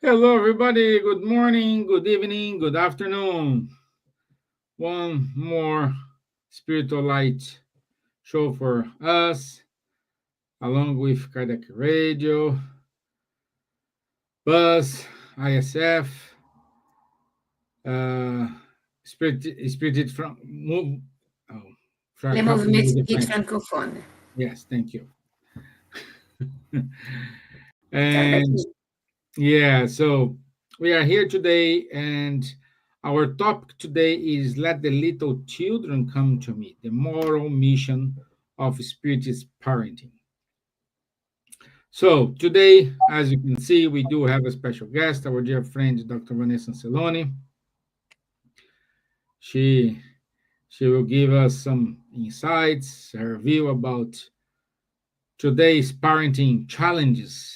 Hello, everybody. Good morning, good evening, good afternoon. One more spiritual light show for us, along with Cardiac Radio, Buzz, ISF, uh, Spirited from move. Oh, Le help me movimento with the Speak French. Francophone. Yes, thank you. Tá And daqui. yeah, so we are here today, and our topic today is Let the Little Children Come to Me, the moral mission of Spiritist parenting. So today, as you can see, we do have a special guest, our dear friend, Dr. Vanessa Celoni. She she will give us some insights, her view about today's parenting challenges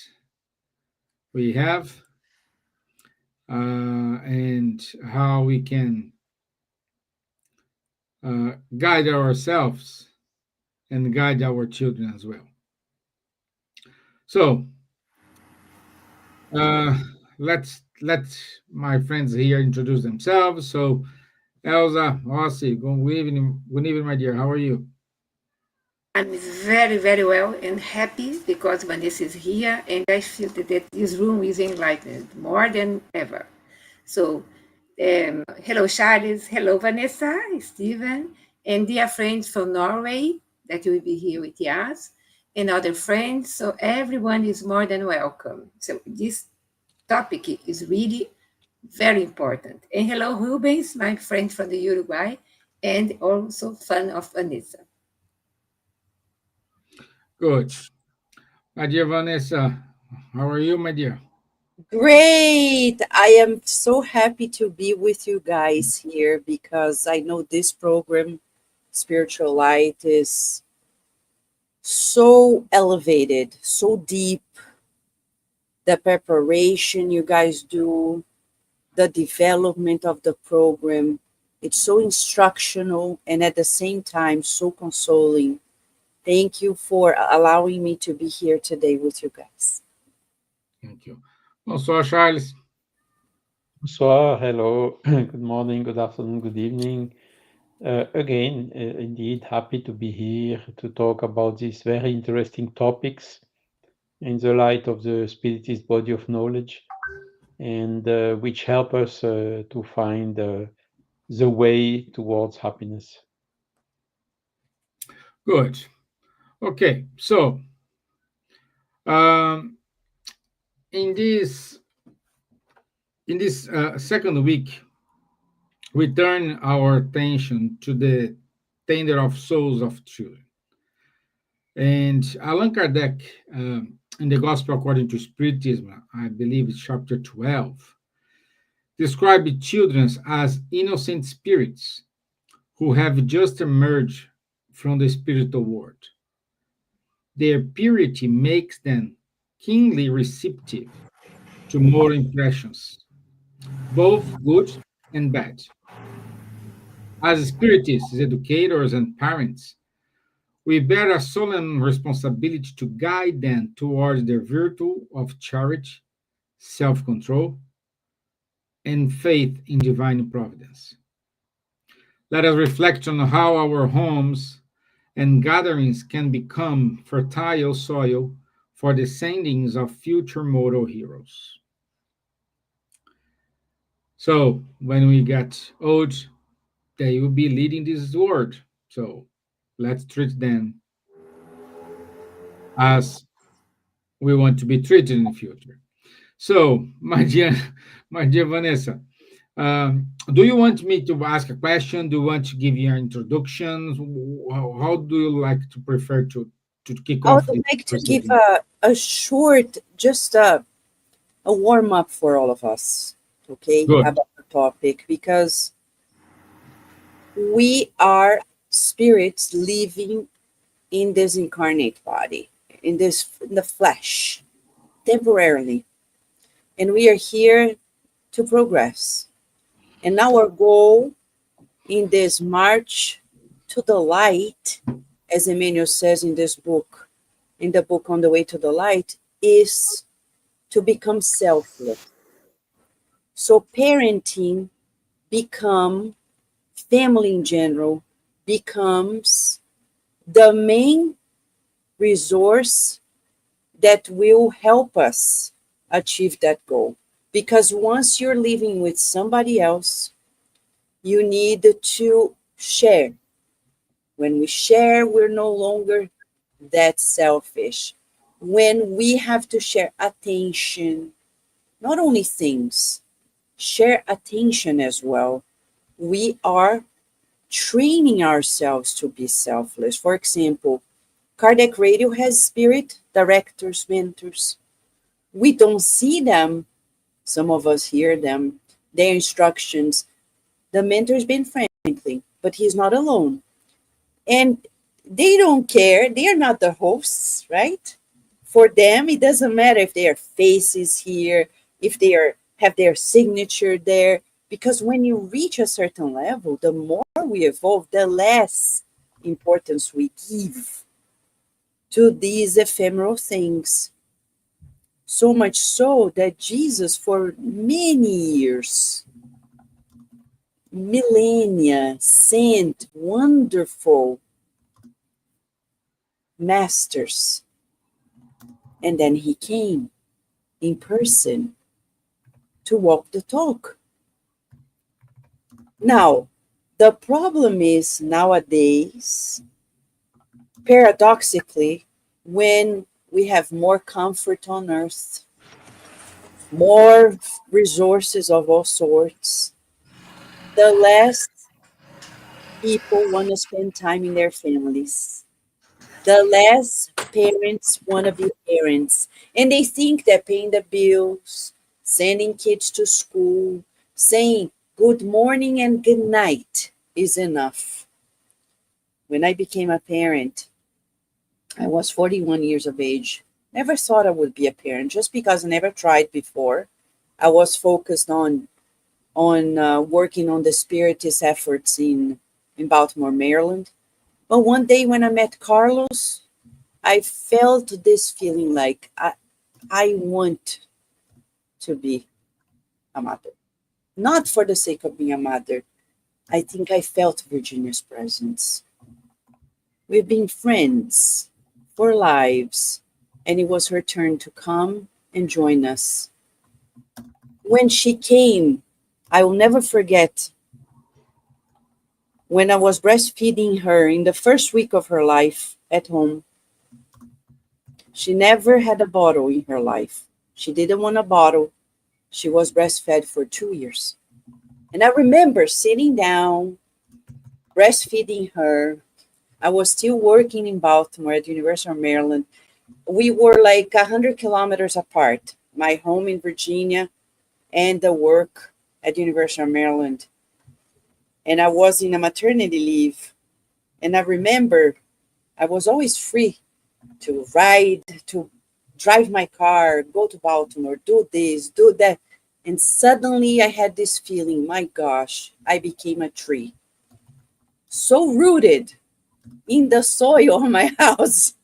we have, and how we can guide ourselves and guide our children as well. So uh, let my friends here introduce themselves. So Elsa, Rossi, good evening, my dear. How are you? I'm very, very well and happy because Vanessa is here, and I feel that this room is enlightened more than ever. So, hello, Charles. Hello, Vanessa, Stevan, and dear friends from Norway that will be here with us, and other friends. So, everyone is more than welcome. So, this topic is really very important. And hello, Rubens, my friend from the Uruguay, and also fan of Vanessa. Good, my dear Vanessa. How are you, my dear? Great. I am so happy to be with you guys here because I know this program, Spiritual Light, is so elevated, so deep. The preparation you guys do, the development of the program, it's so instructional and at the same time so consoling. Thank you for allowing me to be here today with you guys. Thank you. Bonsoir, Charles. Bonsoir, hello, good morning, good afternoon, good evening. Again, indeed, happy to be here to talk about these very interesting topics in the light of the Spiritist body of knowledge, and which help us to find the way towards happiness. Good. Okay, so um, in this second week, we turn our attention to the tender of souls of children. And Allan Kardec, in the Gospel according to Spiritism, I believe it's chapter 12, described children as innocent spirits who have just emerged from the spiritual world. Their purity makes them keenly receptive to moral impressions, both good and bad. As spiritists, educators, and parents, we bear a solemn responsibility to guide them towards the virtue of charity, self control, and faith in divine providence. Let us reflect on how our homes and gatherings can become fertile soil for the sendings of future moral heroes. So, when we get old, they will be leading this world. So, let's treat them as we want to be treated in the future. So, my dear, my dear Vanessa, do you want me to ask a question? Do you want to give your introductions? How do you like to prefer to kick I would off this like to give conversation? a short, just a warm up for all of us, okay, Good. about the topic, because we are spirits living in this incarnate body, in the flesh, temporarily, and we are here to progress. And our goal in this march to the light, as Emmanuel says in this book, in the book On the Way to the Light, is to become selfless. So parenting become, family in general, becomes the main resource that will help us achieve that goal. Because once you're living with somebody else, you need to share. When we share, we're no longer that selfish. When we have to share attention, not only things, share attention as well, we are training ourselves to be selfless. For example, Kardec Radio has spirit directors, mentors. We don't see them. Some of us hear them, their instructions. The mentor's been friendly, but he's not alone. And they don't care. They are not the hosts, right? For them, it doesn't matter if their face is here, if they have their signature there, because when you reach a certain level, the more we evolve, the less importance we give to these ephemeral things. So much so that Jesus, for many years, millennia, sent wonderful masters. And then he came in person to walk the talk. Now, the problem is nowadays, paradoxically, when we have more comfort on earth, more resources of all sorts, the less people want to spend time in their families. The less parents want to be parents. And they think that paying the bills, sending kids to school, saying good morning and good night is enough. When I became a parent, I was 41 years of age. Never thought I would be a parent just because I never tried before. I was focused on working on the Spiritist efforts in Baltimore, Maryland. But one day when I met Carlos, I felt this feeling like I want to be a mother. Not for the sake of being a mother. I think I felt Virginia's presence. We've been friends for lives, and it was her turn to come and join us. When she came, I will never forget when I was breastfeeding her in the first week of her life at home. She never had a bottle in her life. She didn't want a bottle. She was breastfed for 2 years. And I remember sitting down, breastfeeding her. I was still working in Baltimore at the University of Maryland. We were like 100 kilometers apart, my home in Virginia and the work at the University of Maryland. And I was in a maternity leave. And I remember I was always free to ride, to drive my car, go to Baltimore, do this, do that. And suddenly I had this feeling, my gosh, I became a tree. So rooted in the soil of my house.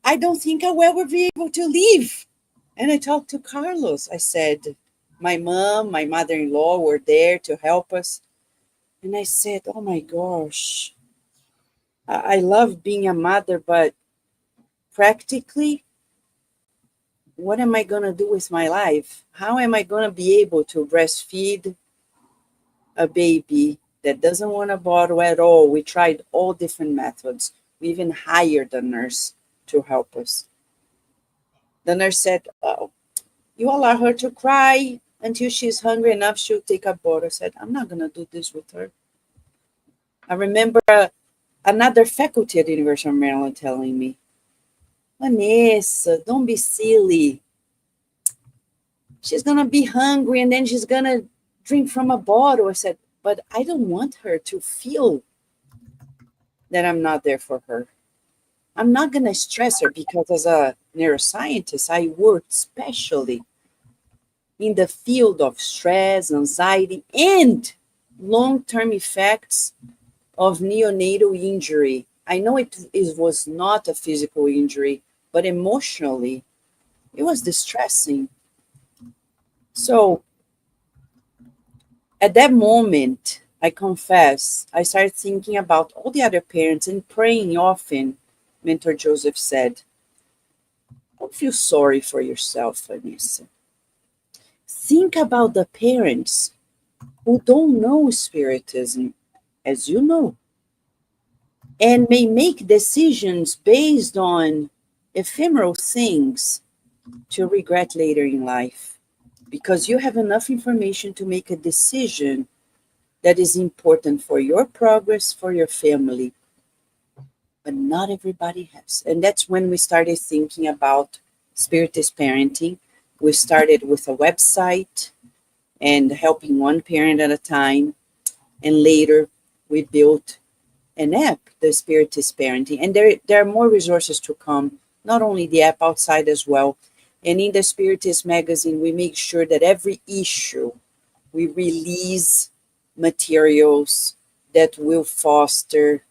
I don't think I will ever be able to leave. And I talked to Carlos. I said, my mom, my mother-in-law were there to help us. And I said, oh my gosh, I love being a mother, but practically, what am I going to do with my life? How am I going to be able to breastfeed a baby that doesn't want a bottle at all? We tried all different methods. We even hired a nurse to help us. The nurse said, oh, you allow her to cry until she's hungry enough, she'll take a bottle. I said, I'm not going to do this with her. I remember another faculty at the University of Maryland telling me, Vanessa, don't be silly. She's going to be hungry and then she's going to drink from a bottle. I said, but I don't want her to feel that I'm not there for her. I'm not going to stress her because as a neuroscientist, I work especially in the field of stress, anxiety, and long-term effects of neonatal injury. I know it was not a physical injury, but emotionally, it was distressing. So At that moment, I confess, I started thinking about all the other parents and praying often. Mentor Joseph said, don't feel sorry for yourself, Vanessa. Think about the parents who don't know Spiritism as you know, and may make decisions based on ephemeral things to regret later in life, because you have enough information to make a decision that is important for your progress, for your family, but not everybody has. And that's when we started thinking about Spiritist parenting. We started with a website and helping one parent at a time. And later we built an app, the Spiritist parenting. And there are more resources to come, not only the app, outside as well. And in the Spiritist magazine, we make sure that every issue we release materials that will foster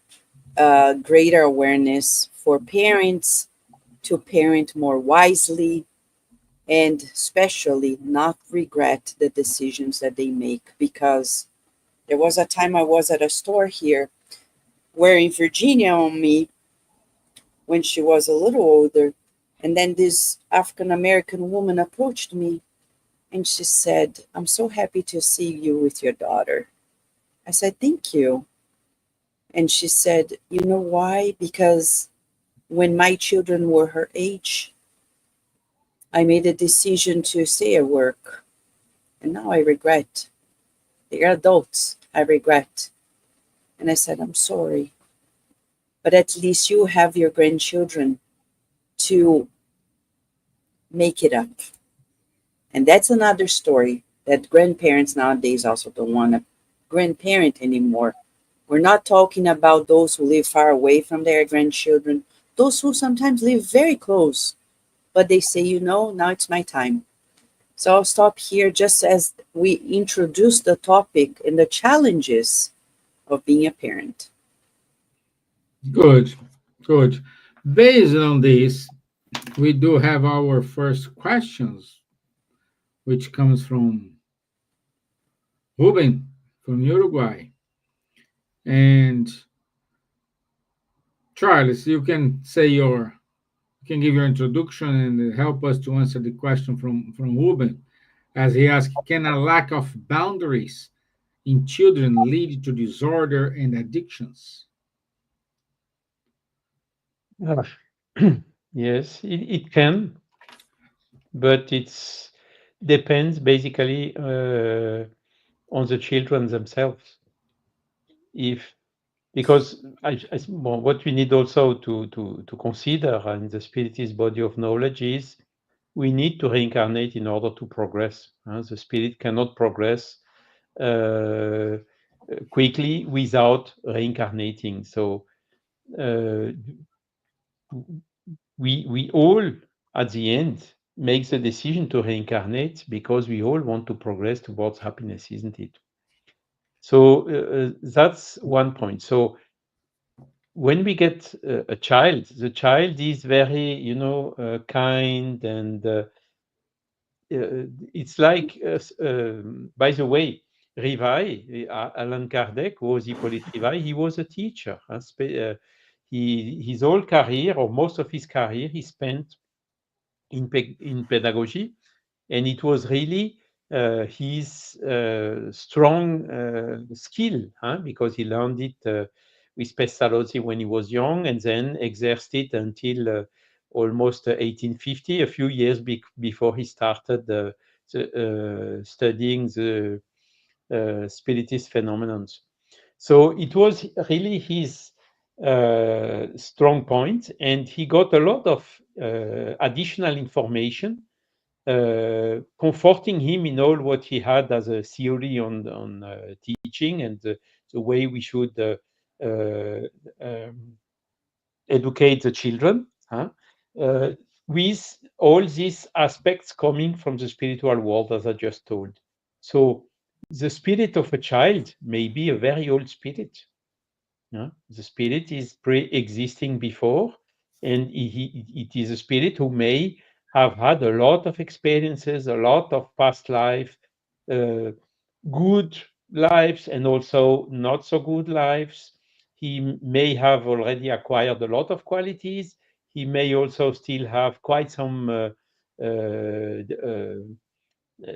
greater awareness for parents to parent more wisely, and especially not regret the decisions that they make. Because there was a time I was at a store here where in Virginia on me when she was a little older, and then this African American woman approached me and she said, I'm so happy to see you with your daughter. I said, thank you. And she said, you know why? Because when my children were her age, I made a decision to stay at work. And now I regret. They are adults. I regret. And I said, I'm sorry. But at least you have your grandchildren to make it up. And that's another story that grandparents nowadays also don't want to grandparent anymore. We're not talking about those who live far away from their grandchildren, those who sometimes live very close, but they say, now it's my time. So I'll stop here just as we introduce the topic and the challenges of being a parent. Good, good. Based on this, we do have our first questions, which comes from Ruben from Uruguay. And Charles, you can give your introduction and help us to answer the question from Ruben, as he asked, can a lack of boundaries in children lead to disorder and addictions? Ah, yes, it can, but it's depends basically on the children themselves. If because well, what we need also to consider in the spiritist body of knowledge is we need to reincarnate in order to progress. The spirit cannot progress uh, quickly without reincarnating. So uh, we all at the end make the decision to reincarnate because we all want to progress towards happiness, isn't it? So that's one point. So when we get a child, the child is very, kind, and it's like, by the way, Rivai, Allan Kardec was Hippolyte Rivai. He was a teacher. His whole career, or most of his career, he spent in pedagogy, and it was really his strong skill, because he learned it with Pestalozzi when he was young, and then exercised it until almost 1850, a few years before he started studying the spiritist phenomenon. So it was really his strong point, and he got a lot of additional information comforting him in all what he had as a theory on teaching and the way we should uh, um, educate the children, uh, with all these aspects coming from the spiritual world, as I just told. So the spirit of a child may be a very old spirit. The spirit is pre-existing before, and it is a spirit who may have had a lot of experiences, a lot of past life, uh, good lives and also not so good lives. He may have already acquired a lot of qualities. He may also still have quite some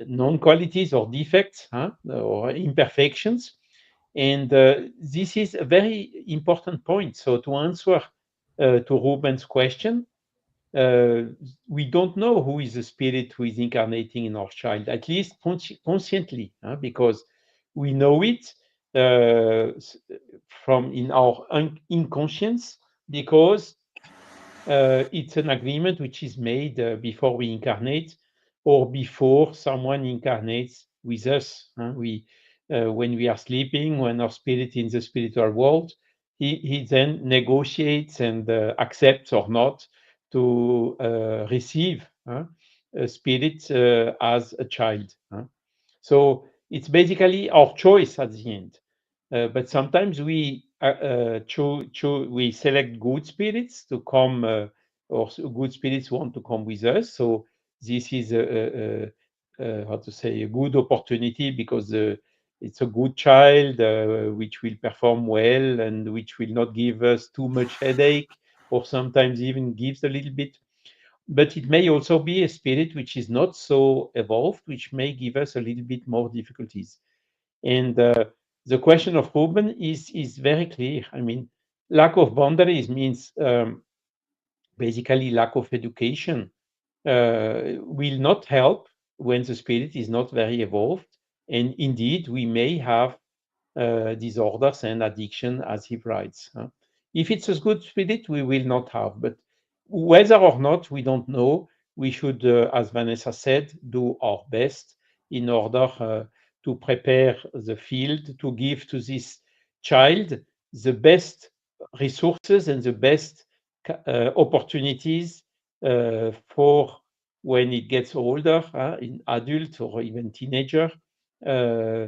non-qualities or defects, or imperfections. And this is a very important point. So to answer to Ruben's question, uh, we don't know who is the spirit who is incarnating in our child, at least consciently, because we know it from in our inconscience, because it's an agreement which is made before we incarnate or before someone incarnates with us. We, when we are sleeping, when our spirit in the spiritual world, he then negotiates and accepts or not to receive a spirit as a child. So it's basically our choice at the end. But sometimes we we select good spirits to come, or good spirits want to come with us. So this is how to say, a good opportunity, because it's a good child which will perform well and which will not give us too much headache, or sometimes even gives a little bit. But it may also be a spirit which is not so evolved, which may give us a little bit more difficulties. And the question of Ruben is very clear. I mean, lack of boundaries means basically lack of education will not help when the spirit is not very evolved. And indeed, we may have disorders and addiction, as he writes. If it's a good spirit, we will not have. But whether or not, we don't know. We should, as Vanessa said, do our best in order to prepare the field to give to this child the best resources and the best opportunities for when it gets older, in adult or even teenager. Uh,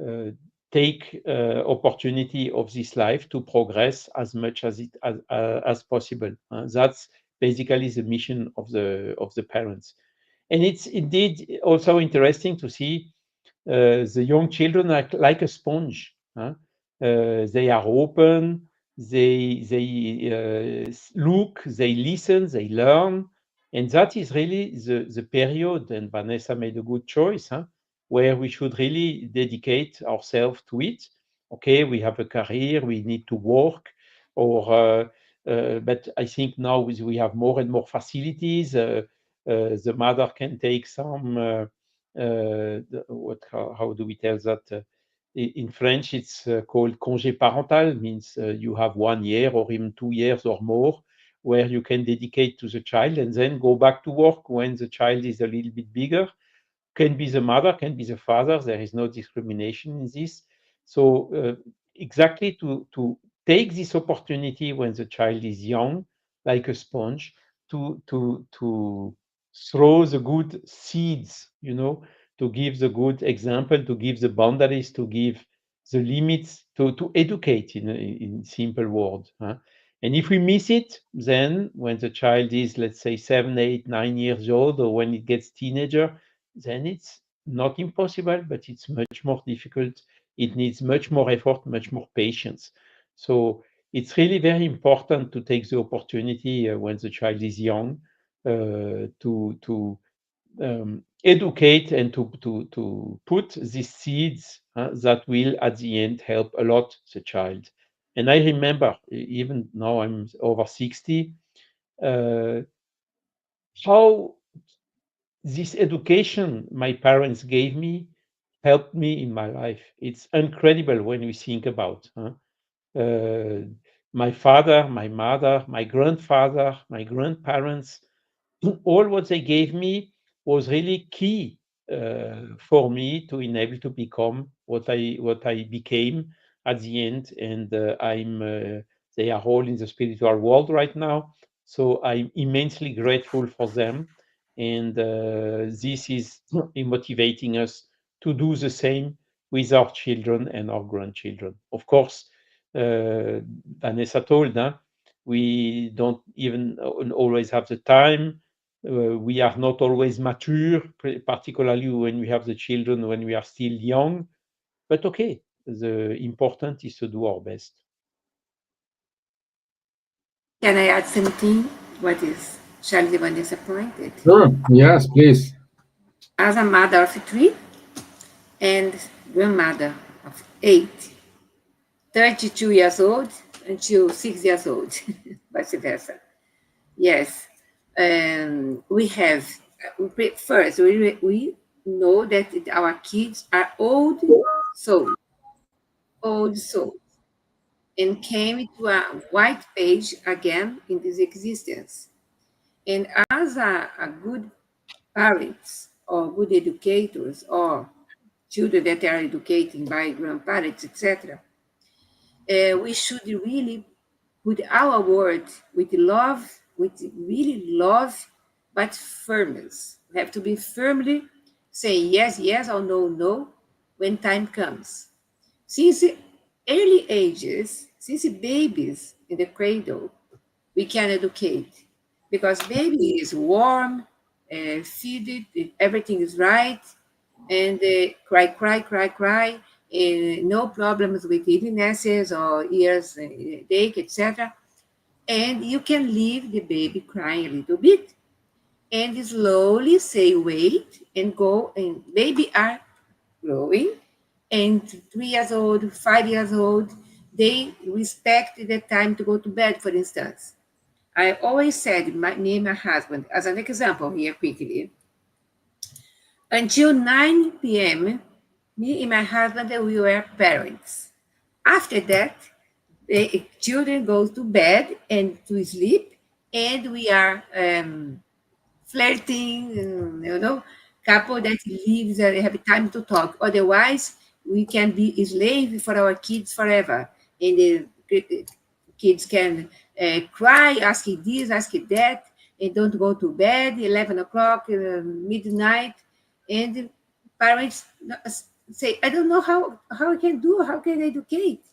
uh, Take opportunity of this life to progress as much as possible. That's basically the mission of the parents. And it's indeed also interesting to see the young children are like a sponge. They are open. They look. They listen. They learn. And that is really the period. And Vanessa made a good choice, where we should really dedicate ourselves to it. Okay, we have a career. We need to work, or but I think now we have more and more facilities. The mother can take some. How do we tell that? In French, it's called congé parental, means you have 1 year or even 2 years or more where you can dedicate to the child and then go back to work when the child is a little bit bigger. Can be the mother, can be the father. There is no discrimination in this. So exactly to take this opportunity when the child is young, like a sponge, to throw the good seeds, to give the good example, to give the boundaries, to give the limits, to educate in simple words. And if we miss it, then when the child is, let's say, 7, 8, 9 years old, or when it gets teenager, then it's not impossible, but it's much more difficult. It needs much more effort, much more patience. So it's really very important to take the opportunity when the child is young to educate and to put these seeds that will at the end help a lot the child. And I remember, even now I'm over 60, uh, how this education my parents gave me helped me in my life. It's incredible when we think about. Uh, my father, my mother, my grandfather, my grandparents, all what they gave me was really key for me to enable to become what I became at the end. And they are all in the spiritual world right now. So I'm immensely grateful for them, and this is motivating us to do the same with our children and our grandchildren. Of course, Vanessa told, we don't even always have the time. We are not always mature, particularly when we have the children when we are still young. But okay, the important is to do our best. Can I add something? What is Charlie Vanessa pointed? Sure. Yes, please. As a mother of three and grandmother of 8, 32 years old until 6 years old, vice versa. Yes, we have, first, we know that our kids are old souls, and came to a white page again in this existence. And as a good parents or good educators or children that are educating by grandparents, etc., we should really put our word with love, with really love, but firmness. We have to be firmly saying yes, yes, or no, no, when time comes. Since early ages, since babies in the cradle, we can educate because baby is warm, feed it, everything is right, and cry, cry, cry, cry, and no problems with illnesses or ears ache, etc. And you can leave the baby crying a little bit and slowly say wait and go, and baby are growing, and 3 years old, 5 years old, they respect the time to go to bed, for instance. I always said, me and my husband, as an example here quickly, until 9 p.m., me and my husband, we were parents. After that, the children go to bed and to sleep, and we are flirting, couple that lives and have time to talk. Otherwise, we can be a slave for our kids forever. And the kids can cry, asking this, asking that, and don't go to bed, 11 o'clock, midnight. And parents say, I don't know how I can do, how can I educate?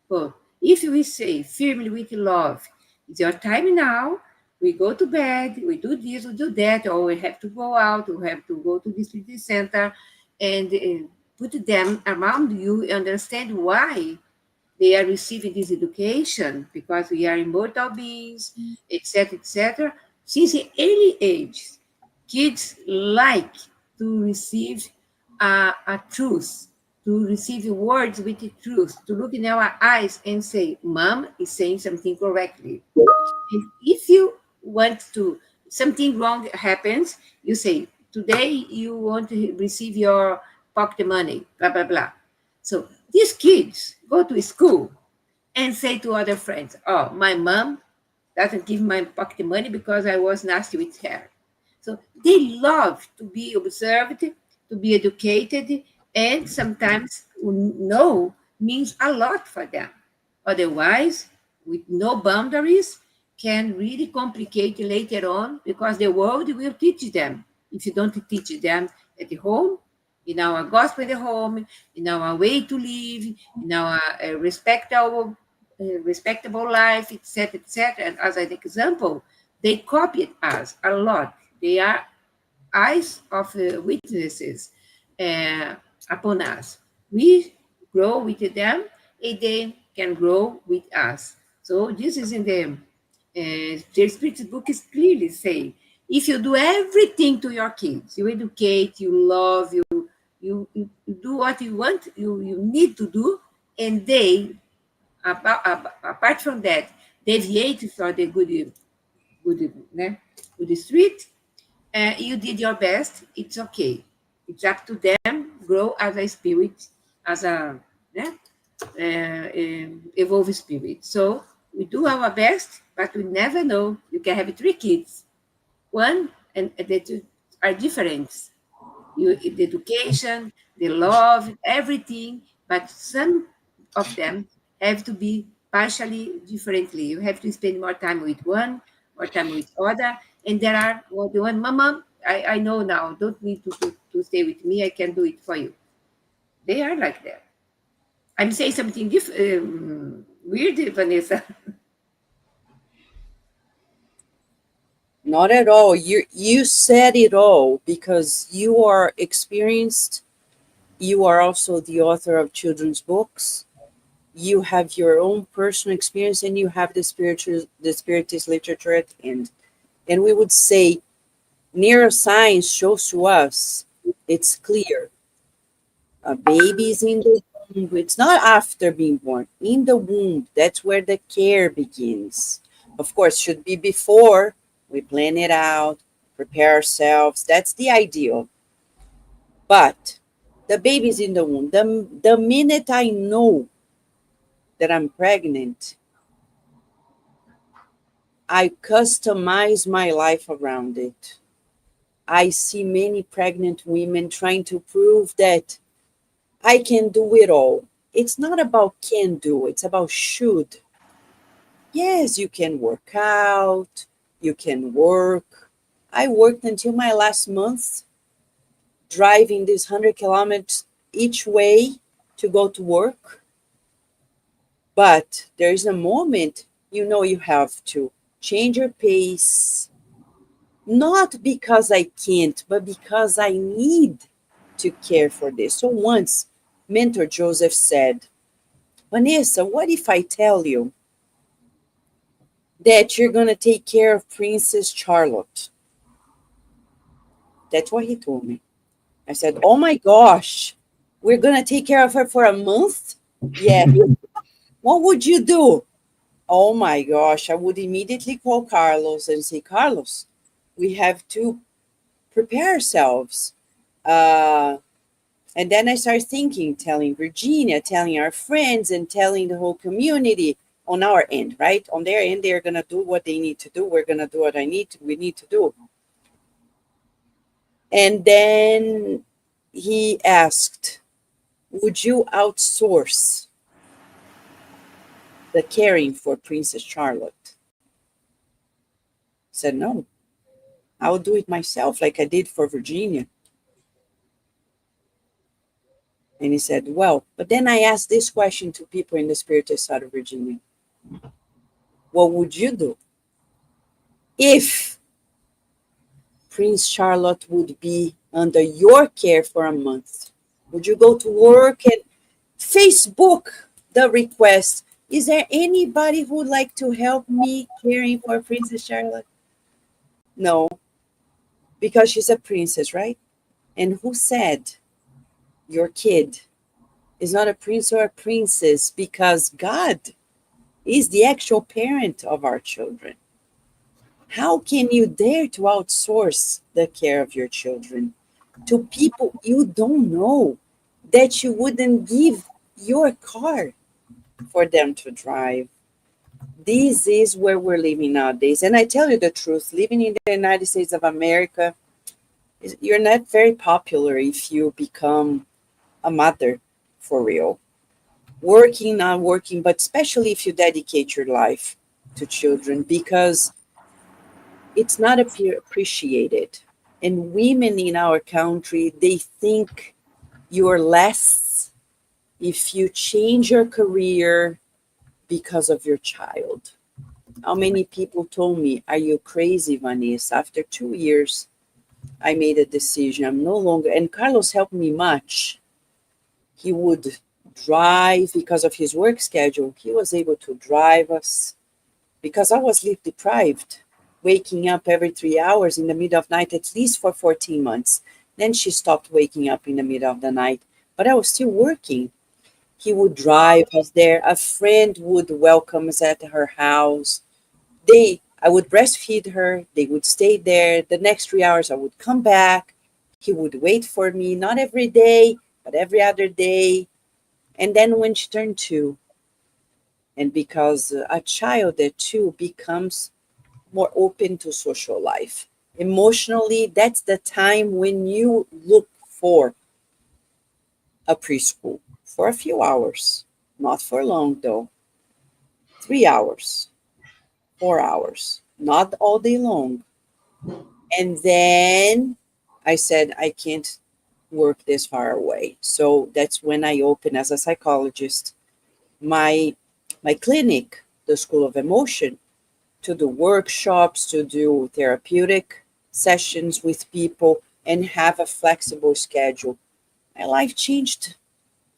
But if we say firmly with love, it's your time now, we go to bed, we do this, we do that, or we have to go out, we have to go to the city center, and put them around you, understand why they are receiving this education, because we are immortal beings, etc., etc. Since the early age, kids like to receive a truth, to receive words with the truth, to look in our eyes and say, Mom is saying something correctly. And if you want to, something wrong happens, you say, today you want to receive your pocket money, blah, blah, blah. So these kids go to school and say to other friends, oh, my mom doesn't give my pocket money because I was nasty with her. So they love to be observed, to be educated, and sometimes no means a lot for them. Otherwise, with no boundaries, can really complicate later on because the world will teach them. If you don't teach them at the home, in our gospel at the home, in our way to live, in our respectable life, etc., etc. And as an example, they copied us a lot. They are eyes of witnesses upon us. We grow with them, and they can grow with us. So this is in the Spiritist book is clearly saying, if you do everything to your kids, you educate, you love, you do what you want, you need to do, and they, apart from that, deviate for the good street, you did your best, it's okay. It's up to them, grow as a spirit, as a evolved spirit. So we do our best, but we never know. You can have 3 kids, one, and the two are different. The education, the love, everything, but some of them have to be partially differently. You have to spend more time with one, more time with other, and there are the one, Mama, I know now, don't need to stay with me, I can do it for you. They are like that. I'm saying something weird, Vanessa. Not at all. You said it all because you are experienced You are also the author of children's books. You have your own personal experience, and you have the spiritist literature at hand. And we would say neuroscience shows to us, it's clear. A baby is in the womb. It's not after being born, in the womb. That's where the care begins. Of course, should be before. We plan it out, prepare ourselves. That's the ideal. But the baby's in the womb. The minute I know that I'm pregnant, I customize my life around it. I see many pregnant women trying to prove that I can do it all. It's not about can do, it's about should. Yes, you can work out, you can work. I worked until my last month, driving these 100 kilometers each way to go to work. But there is a moment, you know, you have to change your pace, not because I can't, but because I need to care for this. So once, Mentor Joseph said, Vanessa, what if I tell you that you're going to take care of Princess Charlotte? That's what he told me. I said, oh my gosh, we're going to take care of her for a month? Yeah. What would you do? Oh my gosh, I would immediately call Carlos and say, Carlos, we have to prepare ourselves. And then I started thinking, telling Virginia, telling our friends, and telling the whole community on our end, right? On their end, they're going to do what they need to do. We're going to do what we need to do. And then he asked, would you outsource the caring for Princess Charlotte? I said, no, I'll do it myself like I did for Virginia. And he said, well, but then I asked this question to people in the Spiritist side of Virginia. What would you do if Prince Charlotte would be under your care for a month? Would you go to work and Facebook the request? Is there anybody who would like to help me caring for Princess Charlotte? No, because she's a princess, right? And who said your kid is not a prince or a princess because God is the actual parent of our children? How can you dare to outsource the care of your children to people you don't know, that you wouldn't give your car for them to drive? This is where we're living nowadays. And I tell you the truth, living in the United States of America, you're not very popular if you become a mother for real. Working, not working, but especially if you dedicate your life to children, because it's not appreciated. And women in our country, they think you're less if you change your career because of your child. How many people told me, are you crazy, Vanessa? After 2 years, I made a decision. I'm no longer, and Carlos helped me much. He would drive because of his work schedule. He was able to drive us because I was sleep deprived, waking up every 3 hours in the middle of the night, at least for 14 months. Then she stopped waking up in the middle of the night, but I was still working. He would drive us there. A friend would welcome us at her house. I would breastfeed her. They would stay there. The next 3 hours, I would come back. He would wait for me, not every day, but every other day. And then when she turned 2, and because a child at 2 becomes more open to social life. Emotionally, that's the time when you look for a preschool for a few hours, not for long though. 3 hours, 4 hours, not all day long. And then I said, I can't work this far away. So that's when I opened as a psychologist my clinic, the School of Emotion, to do workshops, to do therapeutic sessions with people, and have a flexible schedule. my life changed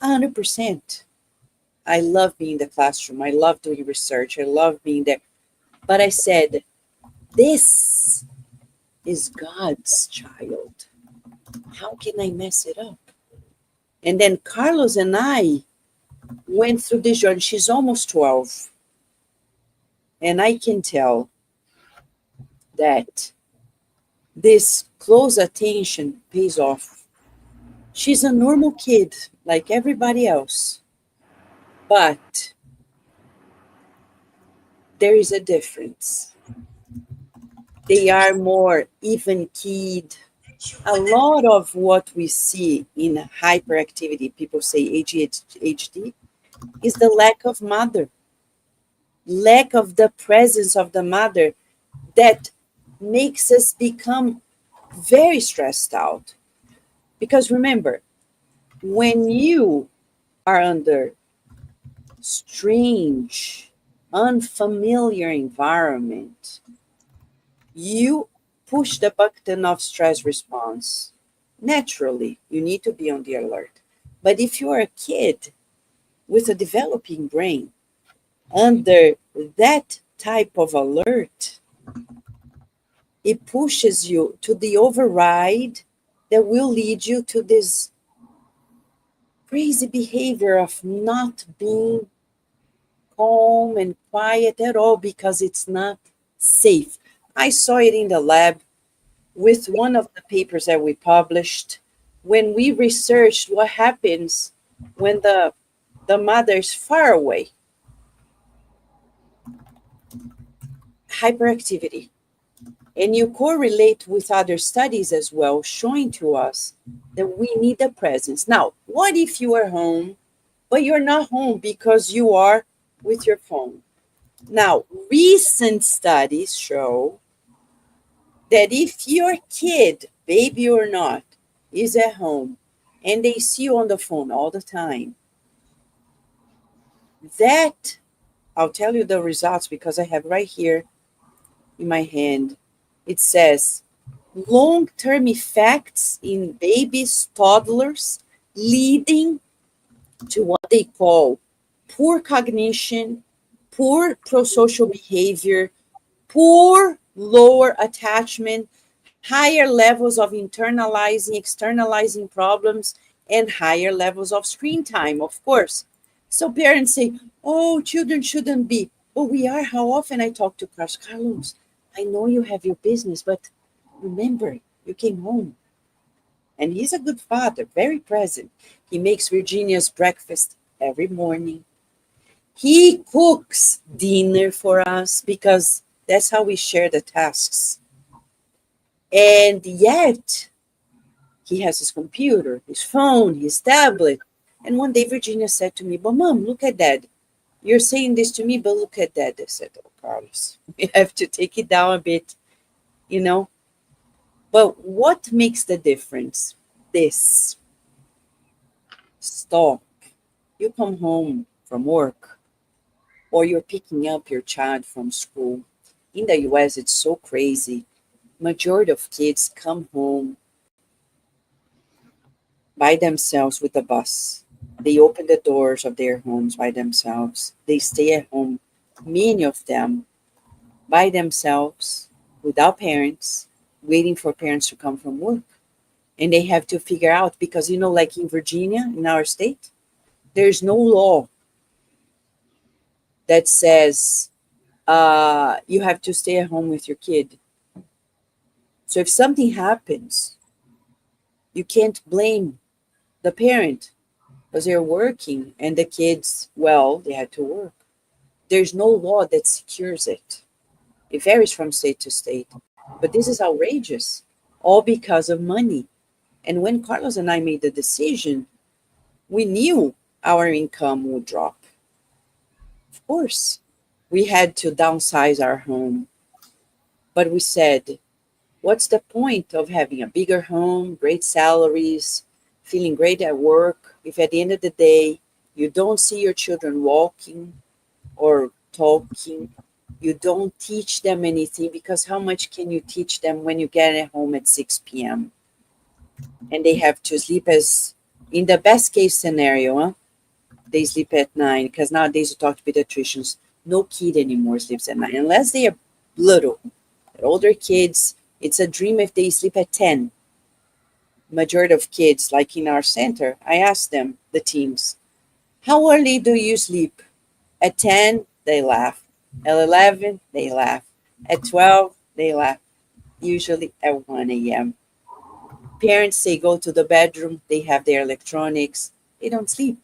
100%. I love being in the classroom. I love doing research. I love being there. But I said, this is God's child. How can I mess it up? And then Carlos and I went through this journey. She's almost 12. And I can tell that this close attention pays off. She's a normal kid like everybody else. But there is a difference. They are more even-keyed. A lot of what we see in hyperactivity, people say ADHD, is the lack of mother, lack of the presence of the mother that makes us become very stressed out. Because remember, when you are under strange, unfamiliar environment, you push the button of stress response. Naturally, you need to be on the alert. But if you are a kid with a developing brain, under that type of alert, it pushes you to the override that will lead you to this crazy behavior of not being calm and quiet at all because it's not safe. I saw it in the lab with one of the papers that we published when we researched what happens when the mother is far away. Hyperactivity. And you correlate with other studies as well, showing to us that we need a presence. Now, what if you are home, but you're not home because you are with your phone? Now, recent studies show that if your kid, baby or not, is at home and they see you on the phone all the time, that, I'll tell you the results because I have right here in my hand. It says long-term effects in babies, toddlers, leading to what they call poor cognition, poor prosocial behavior, poor lower attachment, higher levels of internalizing, externalizing problems, and higher levels of screen time, of course. So parents say, oh, children shouldn't be. Oh, we are. How often I talk to Carlos, I know you have your business, but remember, you came home. And he's a good father, very present. He makes Virginia's breakfast every morning. He cooks dinner for us because that's how we share the tasks. And yet, he has his computer, his phone, his tablet. And one day, Virginia said to me, but Mom, look at that. You're saying this to me, but look at that. I said, oh, Carlos, we have to take it down a bit, you know. But what makes the difference? This. Stop. You come home from work or you're picking up your child from school. In the US, it's so crazy. Majority of kids come home by themselves with the bus. They open the doors of their homes by themselves. They stay at home, many of them, by themselves, without parents, waiting for parents to come from work. And they have to figure out, because, you know, like in Virginia, in our state, there's no law that says you have to stay at home with your kid. So if something happens, you can't blame the parent because they're working and the kids, well, they had to work. There's no law that secures it. It varies from state to state. But this is outrageous, all because of money. And when Carlos and I made the decision, we knew our income would drop. Of course, we had to downsize our home. But we said, what's the point of having a bigger home, great salaries, feeling great at work, if at the end of the day, you don't see your children walking or talking, you don't teach them anything, because how much can you teach them when you get at home at 6 p.m. and they have to sleep as In the best case scenario, they sleep at 9, because nowadays you talk to pediatricians, no kid anymore sleeps at 9, unless they are little. Older kids, it's a dream if they sleep at 10. Majority of kids, like in our center, I ask them, the teams, how early do you sleep? At 10, they laugh. At 11, they laugh. At 12, they laugh. Usually at 1 a.m. Parents say go to the bedroom, they have their electronics, they don't sleep.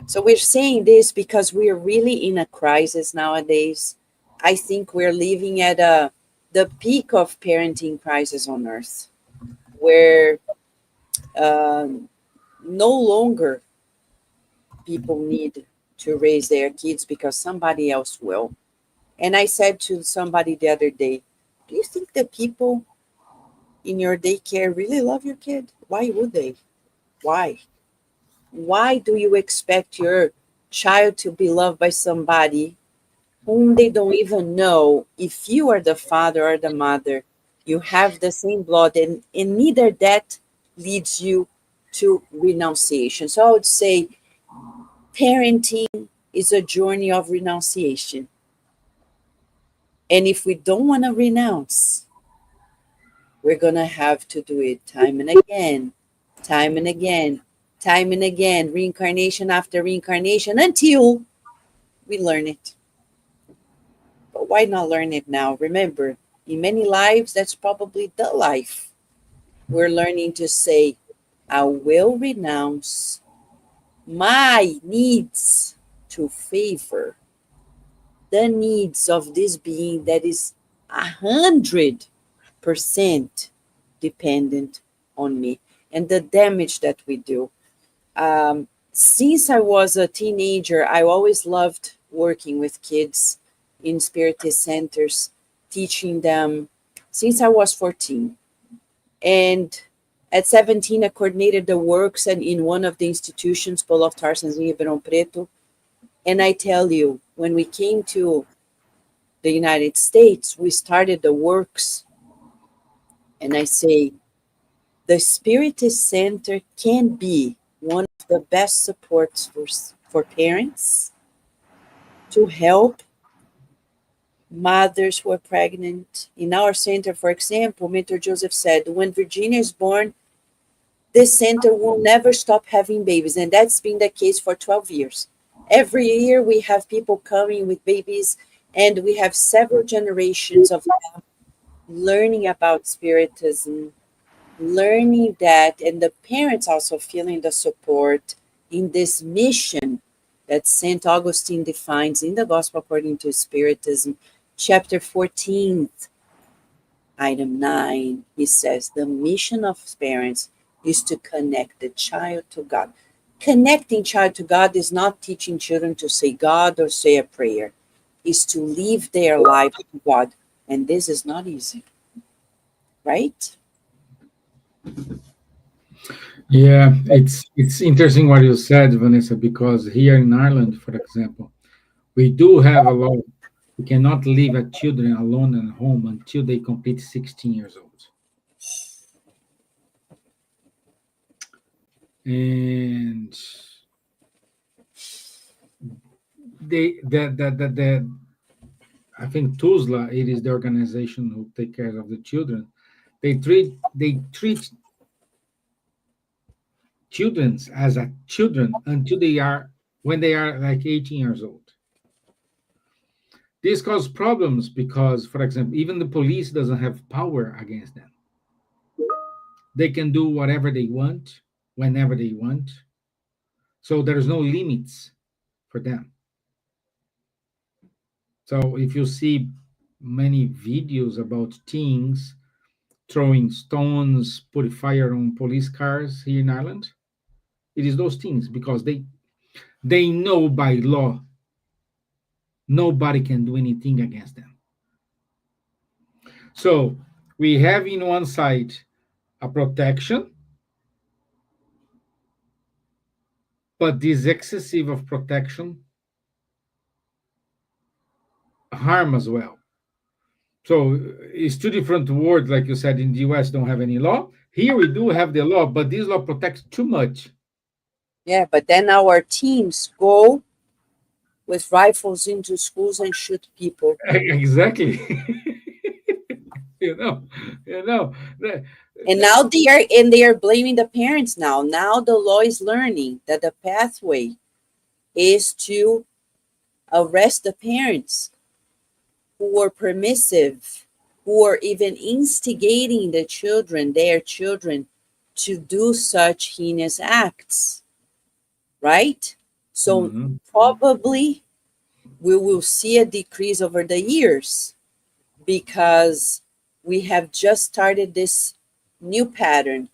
So we're saying this because we're really in a crisis nowadays. I think we're living at the peak of parenting crisis on earth, where no longer people need to raise their kids because somebody else will. And I said to somebody the other day, do you think the people in your daycare really love your kid? Why would they? Why? Why do you expect your child to be loved by somebody whom they don't even know? If you are the father or the mother, you have the same blood, and neither that leads you to renunciation. So I would say parenting is a journey of renunciation. And if we don't want to renounce, we're going to have to do it time and again, time and again, time and again, reincarnation after reincarnation, until we learn it. But why not learn it now? Remember, in many lives, that's probably the life. We're learning to say, I will renounce my needs to favor the needs of this being that is 100% dependent on me, and the damage that we do. Since I was a teenager, I always loved working with kids in Spiritist centers, teaching them since I was 14. And at 17, I coordinated the works and in one of the institutions, Polo of Tarsans in Ribeirão Preto. And I tell you, when we came to the United States, we started the works. And I say, the Spiritist Center can be one of the best supports for parents to help mothers who are pregnant. In our center, for example, Mentor Joseph said, when Virginia is born, this center will never stop having babies. And that's been the case for 12 years. Every year we have people coming with babies, and we have several generations of them learning about Spiritism, learning that, and the parents also feeling the support in this mission that St. Augustine defines in the Gospel according to Spiritism, chapter 14, item 9. He says, the mission of parents is to connect the child to God. Connecting child to God is not teaching children to say God or say a prayer. Is to live their life to God. And this is not easy. Right? Yeah, it's interesting what you said, Vanessa, because here in Ireland, for example, we do have a law. We cannot leave a children alone at home until they complete 16 years old. And the I think TUSLA, it is the organization who take care of the children. They treat children as a children until they are when they are like 18 years old. This causes problems because, for example, even the police doesn't have power against them. They can do whatever they want, whenever they want. So there's no limits for them. So if you see many videos about teens throwing stones, put fire on police cars here in Ireland, it is those teens because they know by law nobody can do anything against them. So we have in one side a protection, but this excessive of protection harm as well. So it's two different words, like you said, in the US don't have any law. Here we do have the law, but this law protects too much. Yeah, but then our teams go with rifles into schools and shoot people. Exactly. you know, you know. the- And now they are blaming the parents now. Now the law is learning that the pathway is to arrest the parents who were permissive, who are even instigating their children, to do such heinous acts, right? So Mhm. probably we will see a decrease over the years because we have just started this new pattern.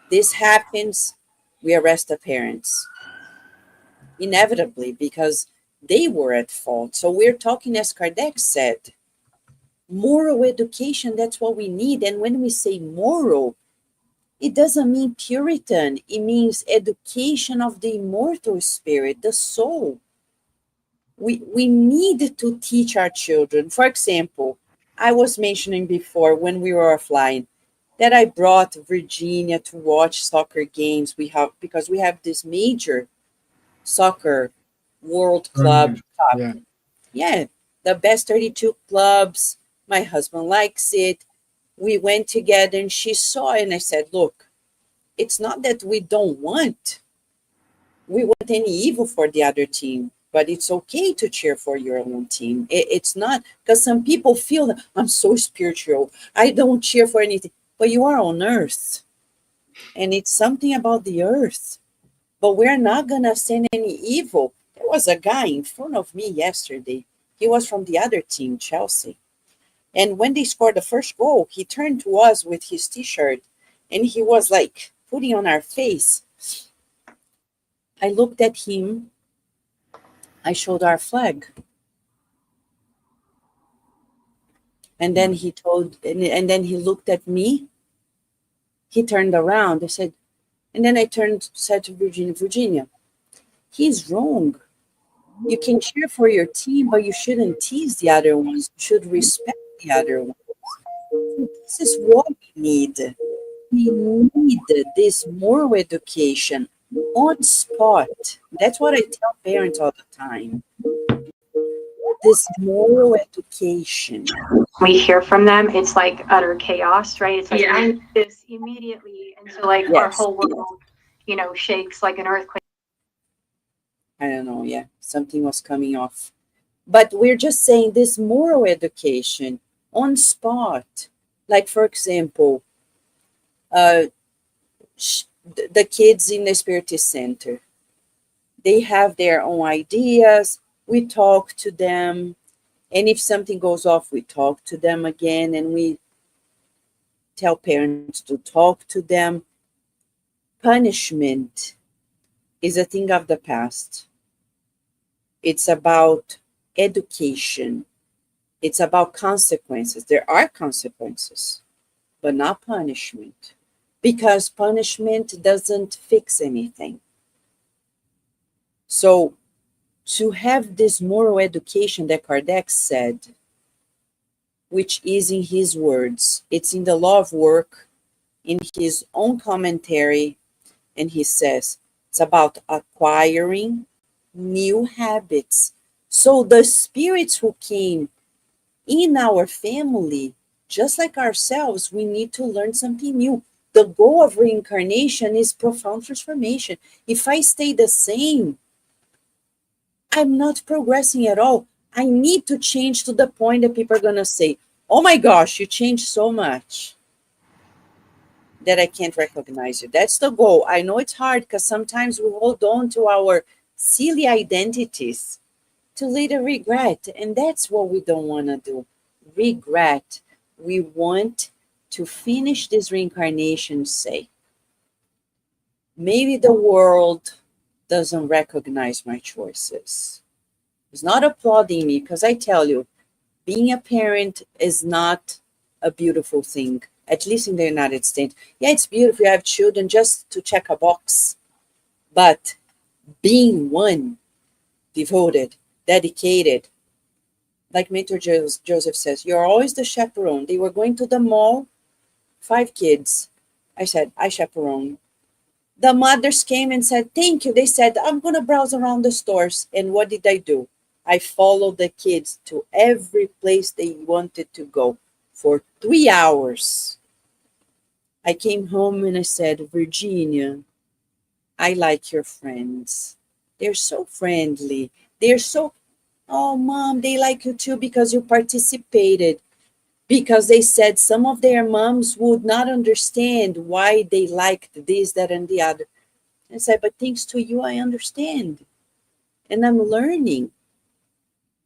This happens, we arrest the parents, inevitably, because they were at fault. So we're talking, as Kardec said, moral education, that's what we need. And when we say moral, it doesn't mean Puritan. It means education of the immortal spirit, the soul. We need to teach our children. For example, I was mentioning before when we were offline that I brought Virginia to watch soccer games we have, because we have this major soccer World Club Tournament. Cup. Yeah. Yeah, the best 32 clubs. My husband likes it. We went together and she saw it, and I said, look, it's not that we want any evil for the other team, but it's okay to cheer for your own team. It's not, because some people feel that I'm so spiritual, I don't cheer for anything. But you are on earth, and it's something about the earth. But we're not going to send any evil. There was a guy in front of me yesterday. He was from the other team, Chelsea. And when they scored the first goal, he turned to us with his t-shirt and he was like putting on our face. I looked at him. I showed our flag. And then he told, and then he looked at me. He turned around. I said, and then I said to Virginia, he's wrong. You can cheer for your team, but you shouldn't tease the other ones. You should respect the other ones. So this is what we need. We need this moral education on spot. That's what I tell parents all the time. This moral education. We hear from them, it's like utter chaos, right? It's like this immediately, and so like our Yes. whole world, shakes like an earthquake. I don't know. Yeah, something was coming off. But we're just saying this moral education on spot. Like, for example, the kids in the Spiritist Center, they have their own ideas. We talk to them. And if something goes off, we talk to them again. And we tell parents to talk to them. Punishment is a thing of the past. It's about education. It's about consequences. There are consequences, but not punishment, because punishment doesn't fix anything. So to have this moral education that Kardec said, which is in his words, it's in the Law of Work, in his own commentary, and he says it's about acquiring new habits. So the spirits who came in our family, just like ourselves, we need to learn something new. The goal of reincarnation is profound transformation. If I stay the same, I'm not progressing at all. I need to change to the point that people are going to say, oh my gosh, you changed so much that I can't recognize you. That's the goal. I know it's hard because sometimes we hold on to our silly identities to later regret. And that's what we don't want to do. Regret. We want to finish this reincarnation, say, maybe the world doesn't recognize my choices. It's not applauding me, because I tell you, being a parent is not a beautiful thing, at least in the United States. Yeah, it's beautiful. You have children just to check a box. But being one, devoted, dedicated, like Mentor Joseph says, you're always the chaperone. They were going to the mall, 5 kids. I said, I chaperone. The mothers came and said, thank you. They said, I'm going to browse around the stores. And what did I do? I followed the kids to every place they wanted to go for 3 hours. I came home and I said, Virginia, I like your friends. They're so friendly. They're so, oh, Mom, they like you too because you participated. Because they said some of their moms would not understand why they liked this, that, and the other. I said, but thanks to you, I understand. And I'm learning.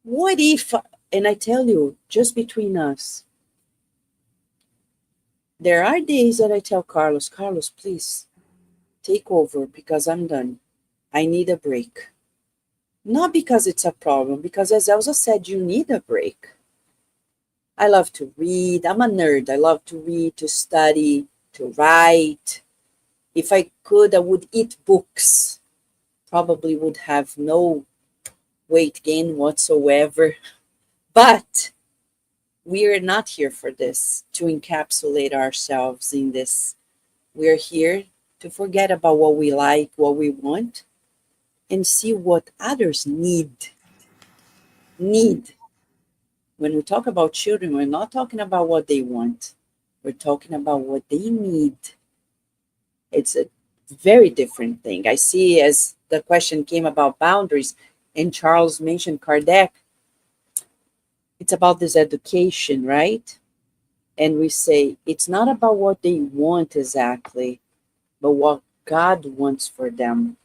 What if, and I tell you, just between us, there are days that I tell Carlos, please take over because I'm done. I need a break. Not because it's a problem, because as Elsa said, you need a break. I love to read. I'm a nerd. I love to read, to study, to write. If I could, I would eat books. Probably would have no weight gain whatsoever. But we are not here for this, to encapsulate ourselves in this. We're here to forget about what we like, what we want, and see what others need. When we talk about children, we're not talking about what they want. We're talking about what they need. It's a very different thing. I see as the question came about boundaries, and Charles mentioned Kardec, it's about this education, right? And we say, it's not about what they want exactly, but what God wants for them.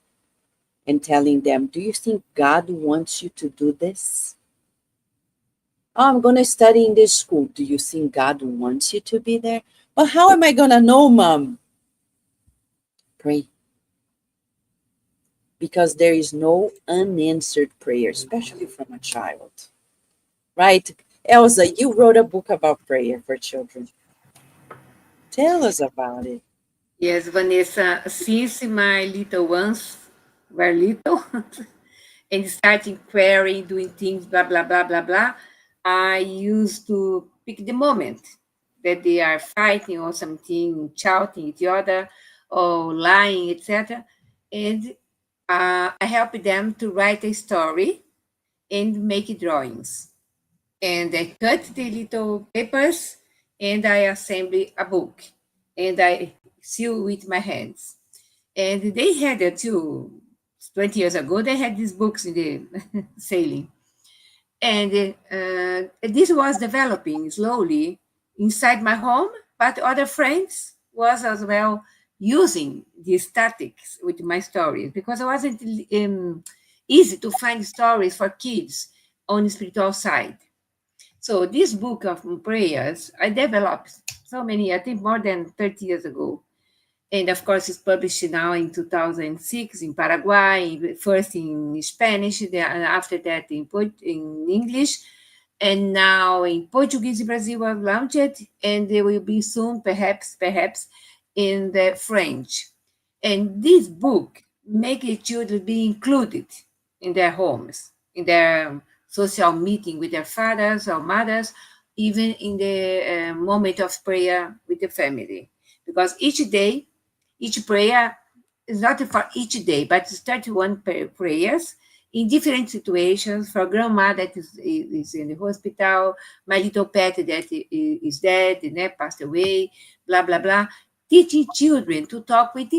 And telling them, do you think God wants you to do this? Oh, I'm going to study in this school. Do you think God wants you to be there? But how am I going to know, Mom? Pray. Because there is no unanswered prayer, especially from a child. Right? Elsa, you wrote a book about prayer for children. Tell us about it. Yes, Vanessa, since my little ones were little and starting querying, doing things, blah, blah, blah, blah, blah, I used to pick the moment that they are fighting or something, shouting at each other or lying, etc. And I help them to write a story and make drawings. And I cut the little papers and I assemble a book and I sew with my hands. And they had it too. 20 years ago, they had these books in the sailing. And this was developing slowly inside my home, but other friends was as well using these tactics with my stories because it wasn't easy to find stories for kids on the spiritual side. So this book of prayers, I developed so many, I think more than 30 years ago. And of course, it's published now in 2006 in Paraguay, first in Spanish, and after that in English, and now in Portuguese, Brazil was launched, and there will be soon, perhaps, in the French. And this book make the children be included in their homes, in their social meeting with their fathers or mothers, even in the moment of prayer with the family. Because each day, each prayer is not for each day, but it's 31 prayers in different situations for grandma that is in the hospital, my little pet that is dead, passed away, blah, blah, blah. Teaching children to talk with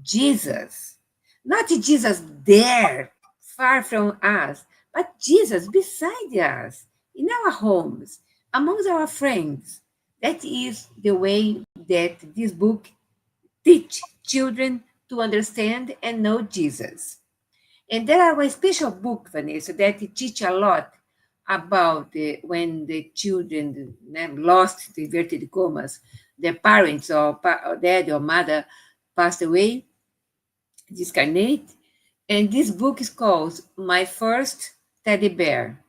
Jesus. Not Jesus there, far from us, but Jesus beside us, in our homes, amongst our friends. That is the way that this book teach children to understand and know Jesus. And there are a special book, Vanessa, that teach a lot about when the children lost the inverted commas, their parents or dad or mother passed away, discarnate. And this book is called My First Teddy Bear.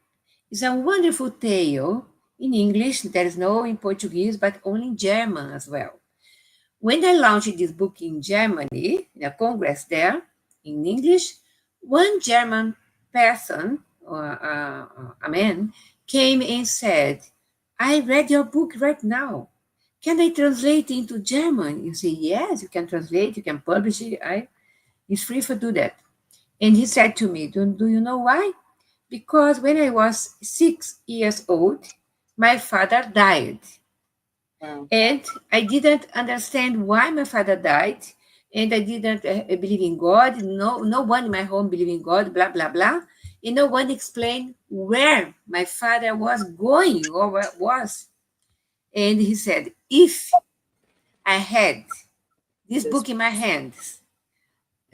It's a wonderful tale in English. There is no in Portuguese, but only in German as well. When I launched this book in Germany, in a congress there, in English, one German person, or a man, came and said, I read your book right now. can I translate into German? You say, yes, you can translate, you can publish it. It's free for do that. And he said to me, do you know why? Because when I was 6 years old, my father died. Wow. And I didn't understand why my father died. And I didn't believe in God. No one in my home believed in God, blah, blah, blah. And no one explained where my father was going or where it was. And he said, if I had this This, book in my hands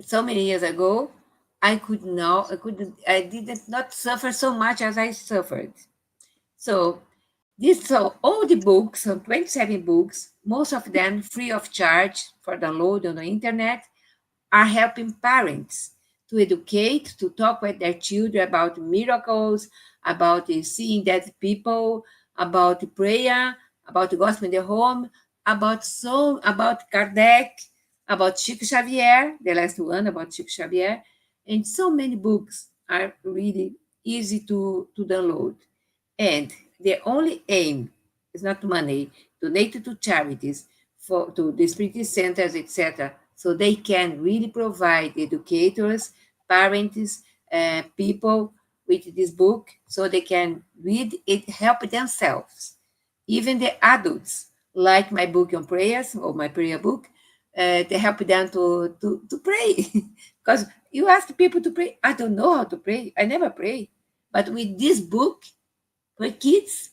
so many years ago, I did not suffer so much as I suffered. So so all the books, 27 books, most of them free of charge for download on the internet, are helping parents to educate, to talk with their children about miracles, about seeing dead people, about prayer, about the gospel in the home, about Kardec, about Chico Xavier, the last one about Chico Xavier, and so many books are really easy to download. And the only aim is not money, donated to charities, to the Spiritist centers, etc., so they can really provide educators, parents, people with this book, so they can read it, help themselves. Even the adults, like my book on prayers or my prayer book, they help them to pray. Because you ask people to pray, I don't know how to pray, I never pray. But with this book, for kids,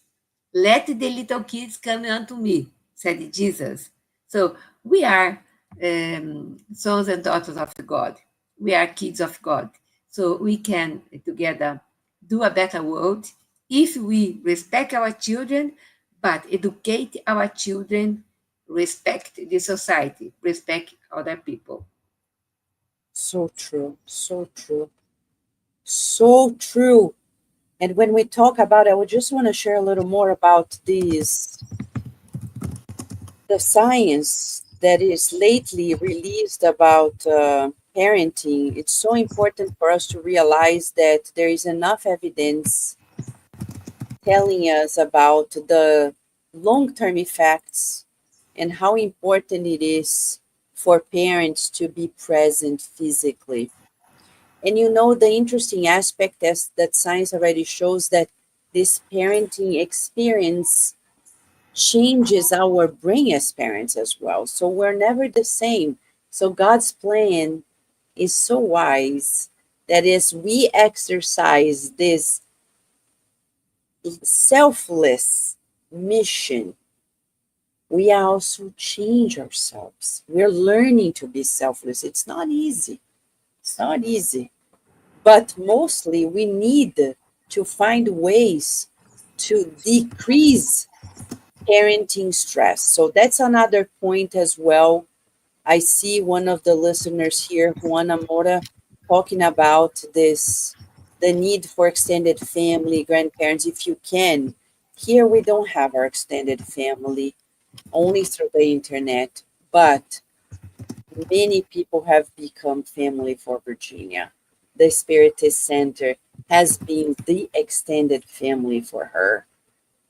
let the little kids come unto me, said Jesus. So we are sons and daughters of God. We are kids of God. So we can together do a better world if we respect our children, but educate our children, respect the society, respect other people. so true, so true, so true. And when we talk about, I would just want to share a little more about these, the science that is lately released about parenting. It's so important for us to realize that there is enough evidence telling us about the long-term effects and how important it is for parents to be present physically. And you know, the interesting aspect is that science already shows that this parenting experience changes our brain as parents as well. So we're never the same. So God's plan is so wise that as we exercise this selfless mission, we also change ourselves. We're learning to be selfless. It's not easy. It's not easy. But mostly we need to find ways to decrease parenting stress. So that's another point as well. I see one of the listeners here, Juana Mora, talking about this, the need for extended family, grandparents, if you can. Here we don't have our extended family, only through the internet, but many people have become family for Virginia. The Spiritist Center has been the extended family for her.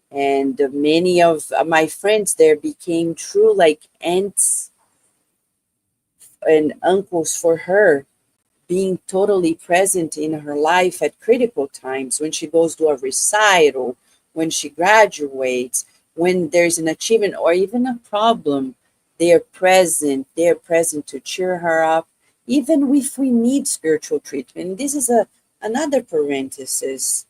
And many of my friends there became true like aunts and uncles for her, being totally present in her life at critical times, when she goes to a recital, when she graduates, when there's an achievement or even a problem. They're present to cheer her up, even if we need spiritual treatment. This is another parenthesis.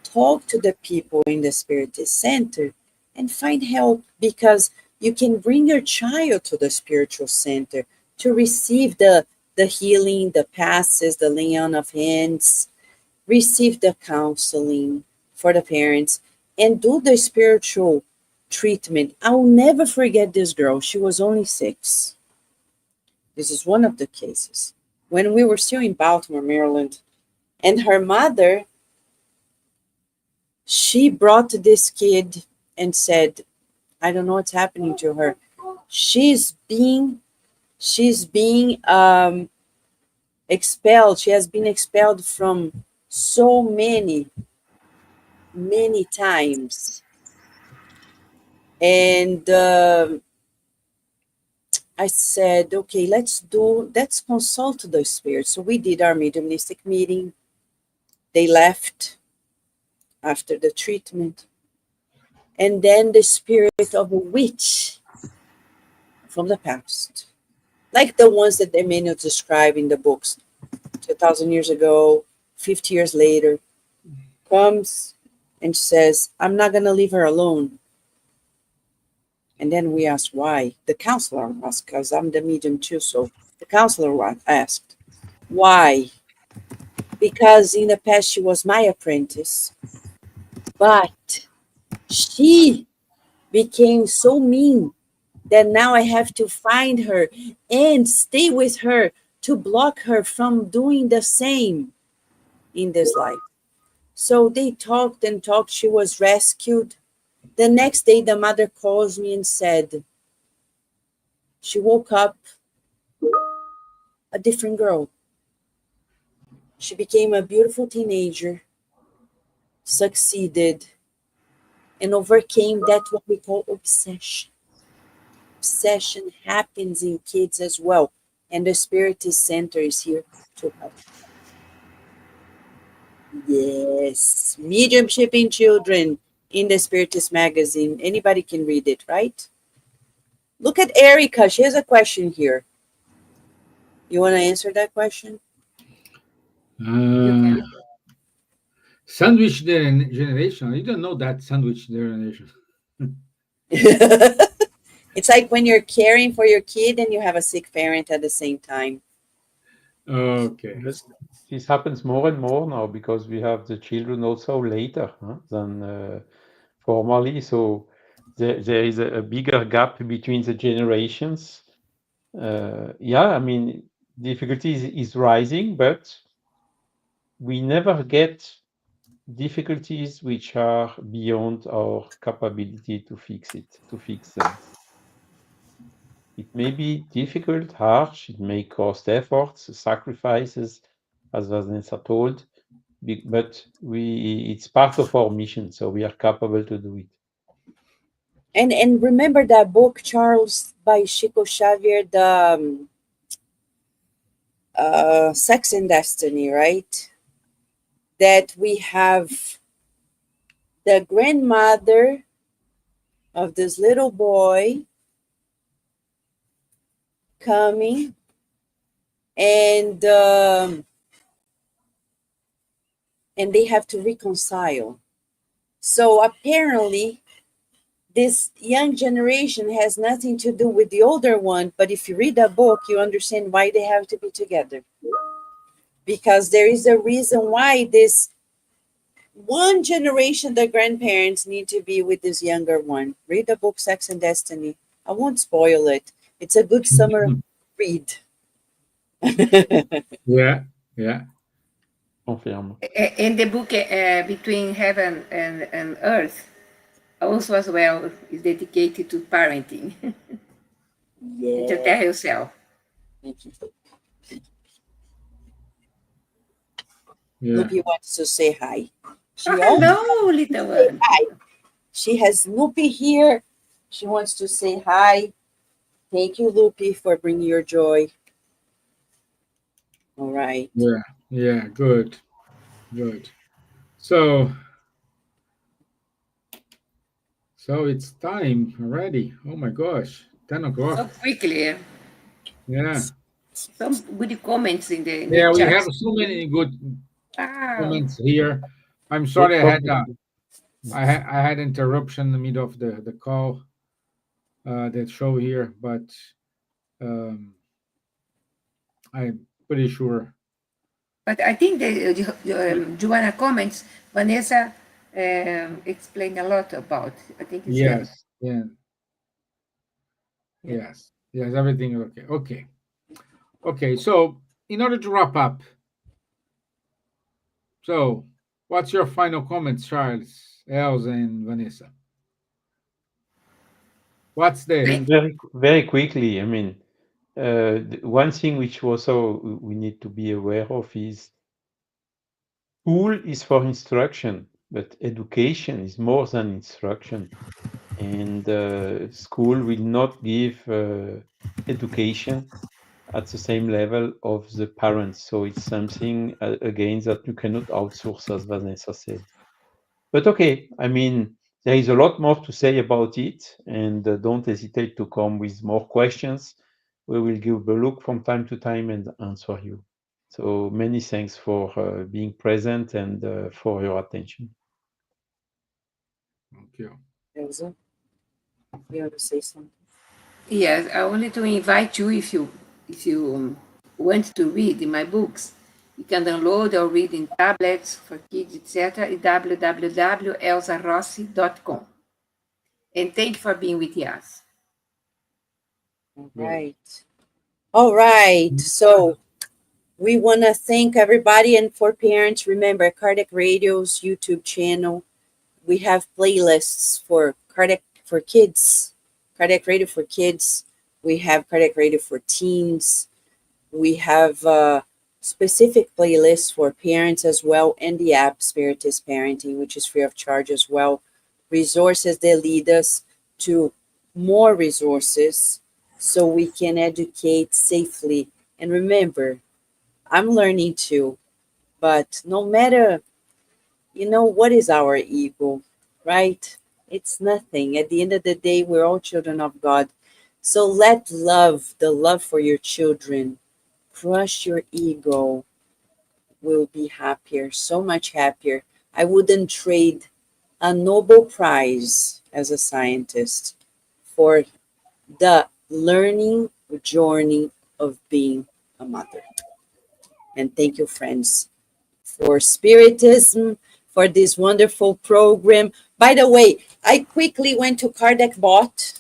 Talk to the people in the Spiritist Center and find help, because you can bring your child to the spiritual center to receive the healing, the passes, the laying on of hands, receive the counseling for the parents, and do the spiritual treatment. I'll never forget this girl. She was only 6. This is one of the cases. When we were still in Baltimore, Maryland, and her mother, she brought this kid and said, I don't know what's happening to her. She's being expelled. She has been expelled from so many times. And I said, okay, let's consult the spirit. So we did our mediumistic meeting. They left after the treatment. And then the spirit of a witch from the past, like the ones that they may not describe in the books, 2,000 years ago, 50 years later, comes and says, I'm not going to leave her alone. And then we asked why. The counselor asked, because I'm the medium too. So the counselor asked, why? Because in the past she was my apprentice, but she became so mean that now I have to find her and stay with her to block her from doing the same in this life. So they talked and talked. She was rescued. The next day, the mother calls me and said, she woke up a different girl. She became a beautiful teenager, succeeded, and overcame that what we call obsession. Obsession happens in kids as well. And the Spiritist Center is here to help. Yes, mediumship in children in the Spiritist magazine. Anybody can read it, right? Look at Erica. She has a question here. You want to answer that question? Sandwich generation. I don't know that sandwich generation. It's like when you're caring for your kid and you have a sick parent at the same time. Okay. This happens more and more now because we have the children also later than formerly. So there is a bigger gap between the generations. I mean, difficulty is rising, but we never get difficulties which are beyond our capability to fix them. It may be difficult, harsh, it may cost efforts, sacrifices, as Vanessa told, but it's part of our mission, so we are capable to do it. And remember that book, Charles, by Chico Xavier, the Sex and Destiny, right? That we have the grandmother of this little boy coming and they have to reconcile. So apparently this young generation has nothing to do with the older one, but if you read the book, you understand why they have to be together. Because there is a reason why this one generation, the grandparents, need to be with this younger one. Read the book Sex and Destiny. I won't spoil it. It's a good summer read. Yeah. Confirm. In the book Between Heaven and Earth, also as well is dedicated to parenting. Yeah. To tell yourself. Snoopy wants to say hi. Hello, little one. Hi. She has Snoopy here. She wants to say hi. Thank you, Loopy, for bringing your joy. All right. Yeah, good. So it's time already. Oh my gosh, 10 o'clock. So quickly. Yeah. Some good comments in the We chat. have so many good comments here. I'm sorry I had interruption in the middle of the call that show here, but I'm pretty sure. But I think Joanna comments, Vanessa explained a lot about. I think it's Yes. Yes, everything is okay. Okay, so in order to wrap up, so what's your final comments, Charles, Elsa, and Vanessa? What's the Very, very quickly, I mean, one thing which also we need to be aware of is school is for instruction, but education is more than instruction. and school will not give education at the same level of the parents. So it's something again that you cannot outsource, as Vanessa said. But okay, I mean, there is a lot more to say about it, and don't hesitate to come with more questions. We will give a look from time to time and answer you. So many thanks for being present and for your attention. Thank you. Elsa, you want to say something? Yes, I wanted to invite you if you want to read in my books. You can download or read in tablets for kids, etc. at www.elsarossi.com. And thank you for being with us. All right. All right. So we want to thank everybody. And for parents, remember Cardiac Radio's YouTube channel. We have playlists for cardiac for kids, Cardiac Radio for kids. We have Cardiac Radio for teens. We have specific playlists for parents as well, and the app Spiritist Parenting, which is free of charge as well. Resources that lead us to more resources so we can educate safely. And remember, I'm learning too, but no matter, what is our ego, right? It's nothing. At the end of the day, we're all children of God. So let the love for your children, crush your ego. Will be happier, so much happier. I wouldn't trade a Nobel Prize as a scientist for the learning journey of being a mother. And thank you, friends, for Spiritism, for this wonderful program. By the way, I quickly went to Cardiac Bot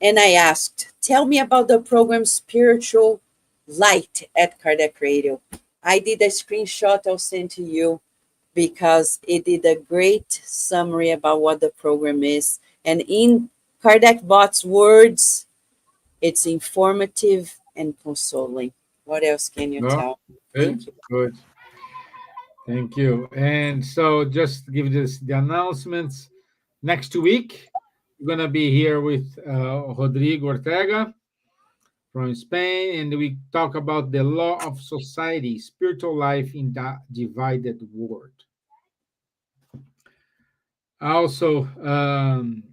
and I asked, tell me about the program Spiritual Light at Cardiac Radio. I did a screenshot I'll send to you because it did a great summary about what the program is. And in Cardiac Bot's words, it's informative and consoling. What else can you tell? Thank you. Good. Thank you. And so just give this the announcements. Next week, we're gonna be here with Rodrigo Ortega from Spain, and we talk about the law of society, spiritual life in the divided world. Also, on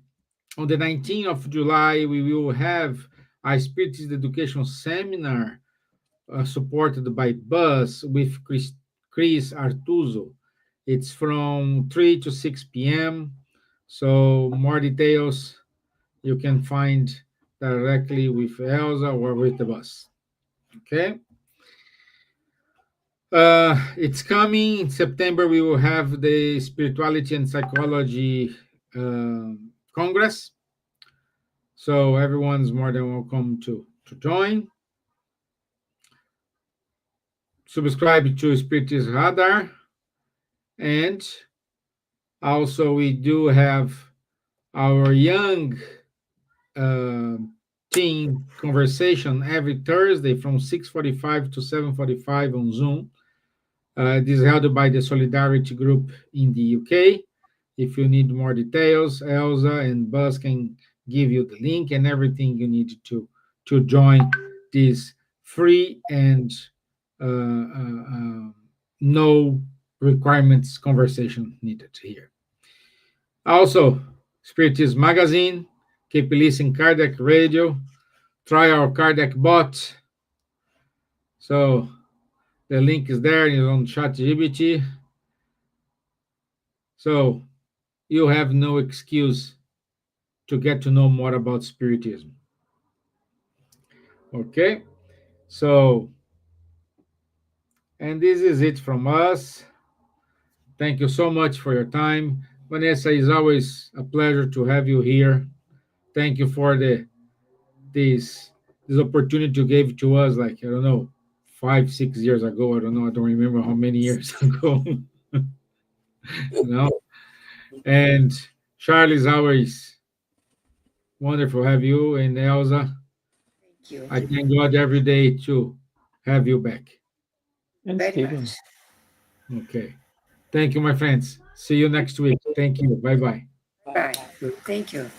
the 19th of July, we will have a Spiritist Education Seminar supported by Buzz with Chris Artuso. It's from 3 to 6 p.m. So more details you can find directly with Elsa or with the bus. Okay. It's coming in September. We will have the Spirituality and Psychology Congress. So everyone's more than welcome to join. Subscribe to Spiritist Radar. And also we do have our young team conversation every Thursday from 6:45 to 7:45 on Zoom. This is held by the Solidarity Group in the UK. If you need more details, Elsa and Buzz can give you the link and everything you need to join this free and no requirements conversation needed here. Also, Spiritist Magazine, keep listening Cardiac Radio, try our Cardiac Bot. So the link is there, it's on ChatGPT. So you have no excuse to get to know more about Spiritism. Okay, so, and this is it from us. Thank you so much for your time. Vanessa, it's always a pleasure to have you here. Thank you for this opportunity you gave to us, like, I don't know, 5-6 years ago. I don't know, I don't remember how many years ago. And Charlie's always wonderful to have you, and Elsa. Thank you. I thank God every day to have you back. And Very Stevan. much. Okay. Thank you, my friends. See you next week. Thank you. Bye-bye. Bye. Thank you.